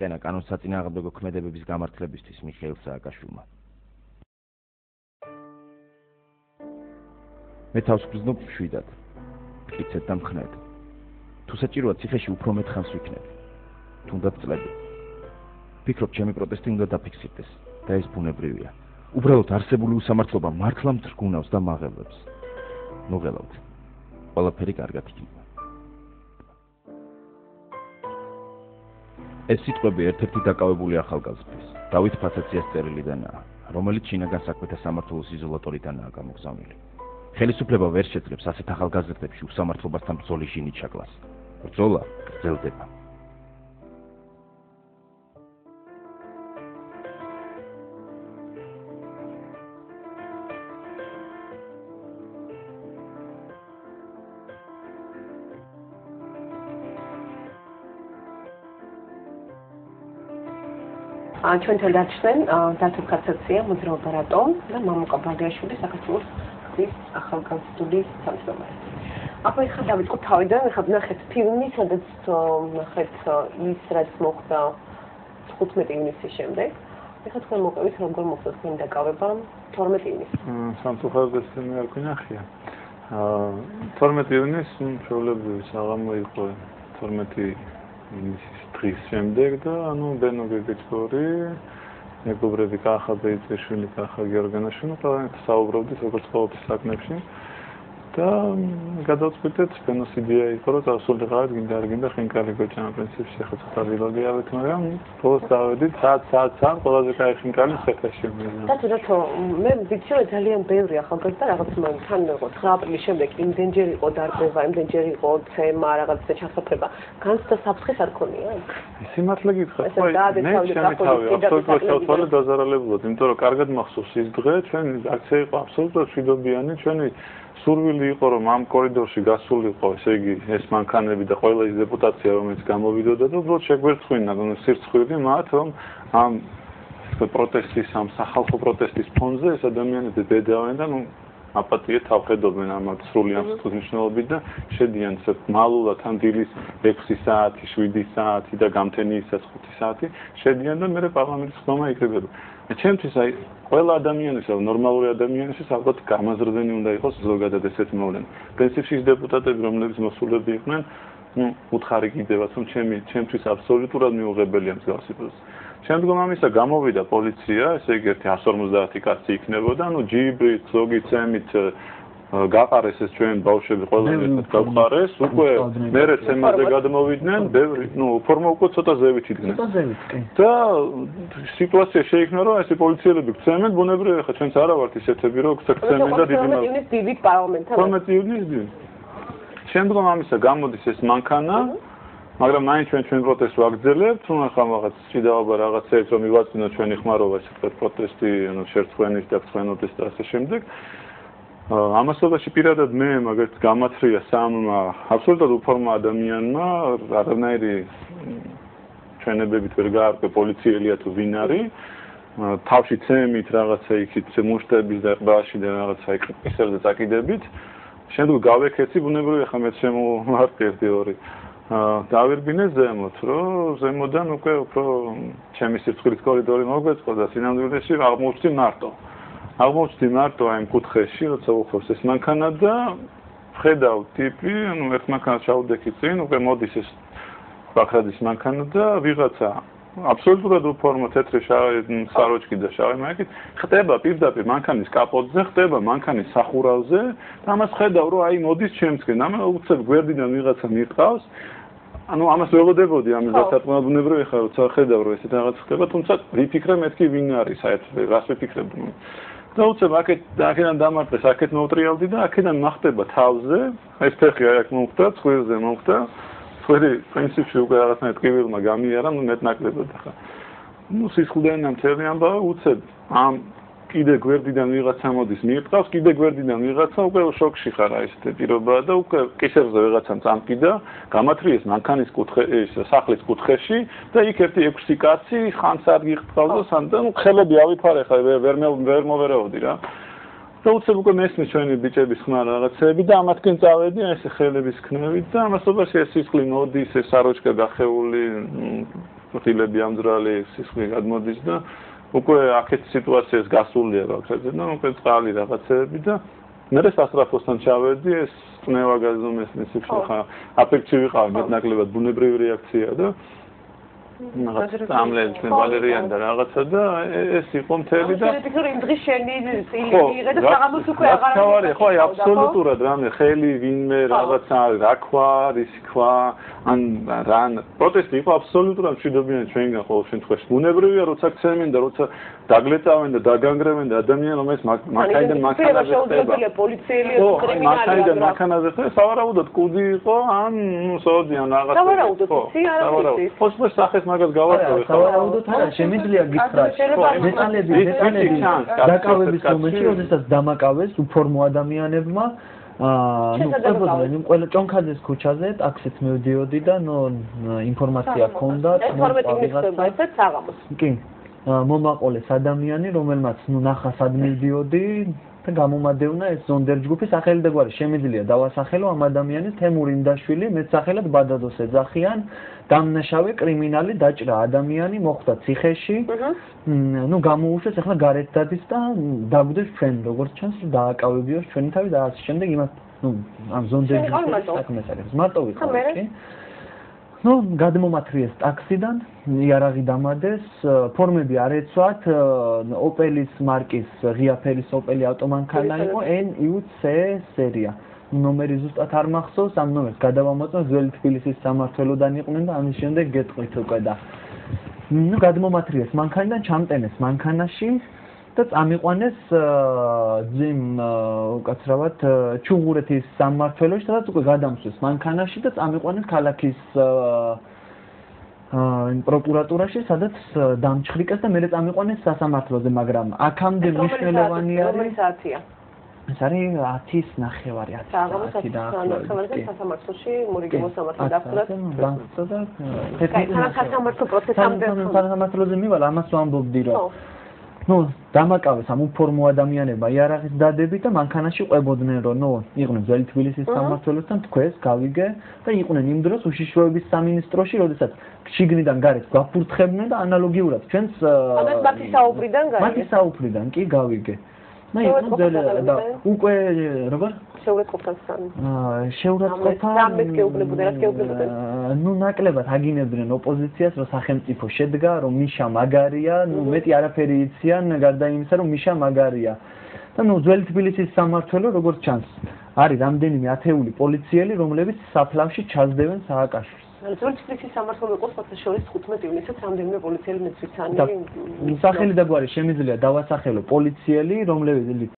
იყენა კანონის საწინააღმდეგო ქმედებების გამართლებისთვის მიხეილ სააკაშვილმა. მე თავს ვგრძნობ მშვიდად, მტკიცედ და მხნედ. თუ საჭიროა ციხეში უფრო მეტ ხანს ვიქნებ, თუნდაც წლები. ვფიქრობ, ჩემი პროტესტი უნდა დაფიქსირდეს და ეს ბუნებრივია. უბრალოდ არსებული უსამართლობა მართლა მძრგუნავს და მაღელვებს. მოგელავთ. ყველაფერი კარგად იქნება. ეს სიტყვები ერთ-ერთი დაკავებული ახალგაზრდის, დავით ფასაციას წერილიდანაა, რომელიც შინაგან საქმეთა სამმართველოს იზოლატორიდანაა გამოგზავნილი. ხელისუფლება ვერ შეძლებს ასეთ ახალგაზრდებში უსამართლობასთან ბრძოლის ჟინით ჩაკლას. ბრძოლა გრძელდება. ჩვენთან დარჩნენ დათო ფასაცია, მოძრაობა რატომ და მამუკა ბალდიაშვილი, საქართველოს გზის ახალგაზრდული თავმჯდომარე. ახლა ეხლა დავიწყოთ თავიდან, ეხლა ვნახეთ ფილმი, სადაც ვნახეთ ის, რაც მოხდა 15 ივნისის შემდეგ. ეხლა თქვენ მოგყვებით, როგორ მოხდა თქვენი დაკავება 12 ივნისს. სამწუხაროდ ეს ფილმი არ გვინახია. 12 ივნისს ჩვეულებრივი საღამო იყო 12 ივნისის დღის შემდეგ და ბენო გეგეჭორი, მეგობრები კახა ბეიძეშვილი, კახა გიორგენაშვილი, ყველანი საუბრობდით როგორც ყოველთვის საქმეებში და გადავწყვიტეთ ბენოს იდეა იყო, რომ წავსულიყავით გინდა არ გინდა ხინკალი გოჭანა პრინციპში ახლა ცოტა ვილოდიავით, მაგრამ ბოლოს დავედით საათ ყველაზე კაი ხინკალი ცეცხლში. დათო, მე ვიცი რომ ძალიან ბევრი ახალგაზრდა რაღაც თან იყო 9 აპრილის შემდეგ იმდენჯერ იყო დარღვევა, იმდენჯერ იყო ცემა, რაღაცა ჩასაფრება. განცდა საფრთხეს არ ქონია? სიმართლე გითხრათ, მე ჩემი თავი აბსოლუტურად ჩავთვალე დაზარალებულად, იმიტომ რომ კარგად მახსოვს ის დღე, ჩვენი აქცია იყო აბსოლუტურად მშვიდობიანი, ჩვენი სურვილი იყო რომ ამ კორიდორში გასულიყო, ესე იგი ეს მანქანები და ყველა ის დეპუტაცია რომელიც გამოვიდოდა და უბრალოდ შეგვერცხვინა სირცხვილი მათ რომ ამ პროტესტის ამ სახალხო პროტესტის ფონზე ეს ადამიანები ბედავენ და აპატიეთ ავხედობენ ამ სრული ამ სიტყვის მნიშვნელობით და შედიან მალულად ამ დილის 6 საათი, 7 საათი და გამთენიისას 5 საათი შედიან და მე პარლამენტის ხდომა იქნებოდა. ჩემთვის აი ყველა ადამიანისა, ნორმალური ადამიანისთვის ალბათ გამაზრდენი უნდა იყოს ზოგადად ესეთ მოვლენა. პრინციპში ის დეპუტატები, რომლებიც მოსულები იყვნენ, უთხარი კიდევაც, რომ ჩემთვის აბსოლუტურად მიუღებელია მსგავსი პროცესი. შემდგომ ამისა გამოვიდა პოლიცია, ესე იგი 150 კაცი იქნებოდა, ჯიბრით, ზოგი ცემით გაყარეს ეს ჩვენ ბავშვები ყველანი ერთად გავყარეს, უკვე მერე ცემაზე გადმოვიდნენ, ბევრი, ფორმა უკვე ცოტა ზევით იდგნენ. და სიტუაცია შეიქმნა, რომ ესე პოლიციელები გცემენ, ბუნებრივია, ხა ჩვენც არა ვართ ისეთები, რომ გცემენ და დიდი მაგრამ 12 ივნისს დილით პარლამენტთან. 12 ივნისს დილით. შემდგომ ამისა გამოდის ეს მანქანა, მაგრამ მაინც ჩვენ პროტესტს ვაგრძელებთ, ახლა რაღაც ჭიდაობა რაღაცეებს რომ მივაწვინოთ ჩვენი ხმარობა, ესე ვთქვათ, პროტესტი, შერწყვენის და ცხენოთის და ასე შემდეგ. ამასობაში პირადად მე მაგათ გამათრია სამმა აბსოლუტურად უფორმა ადამიანმა არანაირი ჩვენებებით ვერ გაარკვე პოლიციელია თუ ვინ არის თავში ცემით რაღაცა იქით მუშტების და ყბაში და რაღაცა ისევ წაკიდებით შემდგომ გავეკეცი ბუნებრივია ხა მე შემოვარყი 1-2 დავირბინე ზემოთ რომ ზემოდან უკვე უფრო ჩემი სიცხვილის კორიდორი მოგვეწყო და სინამდვილეში აღმოჩნდი მარტო აი კუთხეში, როცა უხობს ეს მანქანა და ხედავ ტიპი, ერთ მანქანას ჩავდექი წინ, უკვე მოდის ეს ბაქრადის მანქანა და ვიღაცა აბსოლუტურად უფორმა თეთრი საროჭკი და შავი მაიკით ხტება პირდაპირ მანქანის კაპოტზე, ხტება მანქანის სახურავზე და ამას ხედავ, რომ აი მოდის ჩემსკენ, უცებ გვერდიდან ვიღაცა მიყავს ამას ველოდებოდი ამის დასაწყნად ბუნებრივია ხა როცა ხედავ რომ ესეთ რაღაც ხდება, თუმცა ვიფიქრე მეთქი ვინ არის საერთოდ, რას ვიფიქრებ და უცებ აქედან დამარტყეს, აქეთ მოვტრიალდი და აქედან მახტება თავზე, ეს ფეხი აქ მომხდა, ცხვირზე მომხდა, ცხვირი პრინციპში უკვე რაღაცნაირად ტკივილმა გამიარა, მეტნაკლებად ხა. სისხლდენა მთელი ამბავი უცებ ამ კიდე გვერდიდან ვიღაცა მოდის მიიყავს, კიდე გვერდიდან ვიღაცა უკვე შოკში ხარ აი ესეთი პირობაა და უკვე კისერზე ვიღაცამ წამკიდა, გამათრიეს მანქანის სახლის კუთხეში და იქ ერთი 6 კაცი ხანს არ გიყავდა სანდან ხელები ავიფარე ხა ვერ მოვერაოდი რა. და უცებ უკვე მესმის ჩვენი ბიჭების ხმა რაღაცეები და ამათკენ წავედი აი ეს ხელების ქნევით და ამასობაში ეს სისხლი მოდის, ეს საროჭკა გახეული ღილები ამძრალი სისხლი გადმოდის და უკვე აქეთ სიტუაციას გასულია რაღაცა და უკვე წყალი რაღაცეები და მე სასწრაფოსთან ჩავედი ეს წნევა გაზომესნის სიხშე აფექტი ვიყავი მეტნაკლებად ბუნებრივი რეაქცია და რაღაც ამლებს მე ვალერიან და რაღაცა და ეს იყო მთელი და იმ დღის შენი წილი იღე და საღამოს უკვე აღარ ხო აი აბსოლუტურად რამე ხელი ვინმე რაღაცა რა ქვა ისი ქვა ან რან პროტესტი იყო აბსოლუტურად მშვიდობიანი ჩვენგან ყოველ შემთხვევაში ბუნებრივია როცა ქცევენ და როცა დაგლეწავენ და დაგანგრევენ და ადამიანი რომელიც მანქანიდან მანქანაზე ხდება პოლიციელი კრიმინალია მანქანაზე ხდება სავარაუდოდ კუდი იყო ან ნუ სოდიან რაღაცა სავარაუდოდ იცი არა ვიცი ხო სახეს მაგას გავარკვევი ხო სავარაუდოდ არა შემიძლია გითხრათ დეტალები დაკავების მომენტში როდესაც დამაკავეს უფორმო ადამიანებმა ნუ ყველგან ყველა ჭონქაძეს ქუჩაზე ტაქსით მივდიოდი და ნუ ინფორმაცია ჰქონდა 12 მინუტზე საღამოს კი მომაყოლეს ადამიანი რომელმაც ნუ ნახა სად მივდიოდი და გამომადევნა ეს ზონდერ ჯგუფი სახელი და გვარი შემიძლია დავასახელო ამ ადამიანის თემურ იმდაშვილი მეც სახელად ბადადოს ეძახიან დამნაშავე კრიმინალი დაჭრა ადამიანი მოხვდა ციხეში ნუ გამოუშვეს ახლა გარეთ დადის და დაგვიდეს ჩვენ როგორც ჩანს დააკავებიოს ჩვენი თავი და ასე შემდეგ იმას ნუ ამ ზონდერ ჯგუფის საქმეს არის მარტო ვიყავ კი ნუ გადმომათრიეს ტაქსიდან იარაღი დამადეს ფორმები არ ეცვათ ოპელის მარკის ღია ფერის ოპელი ავტომანქანა იყო NUC სერია ნომერი ზუსტად არ მახსოვს ამ ნომერს გადავამოწმე ძველი თბილისის სამმართველოდან იყვნენ და ამის შემდეგ გეტყვით უკვე და ნუ გადმომათრიეს მანქანიდან ჩამტენეს მანქანაში და წამიყვანეს ძიმ უკაცრავად ჩუღურეთის სამმართველოში სადაც უკვე გადამსვეს მანქანაში და წამიყვანეს ქალაქის პროკურატურაში სადაც დამჩხრიკეს და მერე წამიყვანეს სასამართლოზე მაგრამ აქამდე მნიშვნელოვანი არის ეს არის 10-ის ნახევარი 10 და ნახევარი სასამართლოში მორიგი მოსამართლე დაფუძნდა სასამართლო პროცესამდე სასამართლოზე მივალ ამას ვამბობდი რომ ნუ დამაკავეს ამ უფორმო ადამიანებმა იარაღის დადებით და მანქანაში ყვებოდნენ რომ ნუ იყვნენ ძველი თბილისის სამმართველოსთან თქვეს გავიგე და იყვნენ იმ დროს უშიშროების სამინისტროში როდესაც შიგნიდან გარეთ გაფურთხებდნენ და ანალოგიურად ჩვენს მათი საუბრიდან კი გავიგე და იყვნენ ძველი და უკვე როგორ შეურაცხყოფასთან შეურაცხყოფა დამბეს გეუბნებოდნენ რაც გეუბნებოდნენ ნუ ნაკლებად აგინებდნენ ოპოზიციას რომ სახელმწიფო შედგა რომ მიშა მაგარია ნუ მეტი არაფერი იციან გარდა იმისა რომ მიშა მაგარია და ნუ ძველი თბილისის სამმართველო როგორც ჩანს არის რამდენიმე ათეული პოლიციელი რომლებიც საფლავში ჩასდევენ სააკაშვილს ძველი თბილისის სამმართველო იყო საერთაშორისო 15 ივნისს რამდენიმე პოლიციელი მეცვიცანი სახელი და გვარი შემიძლია დავასახელო პოლიციელი რომლებიც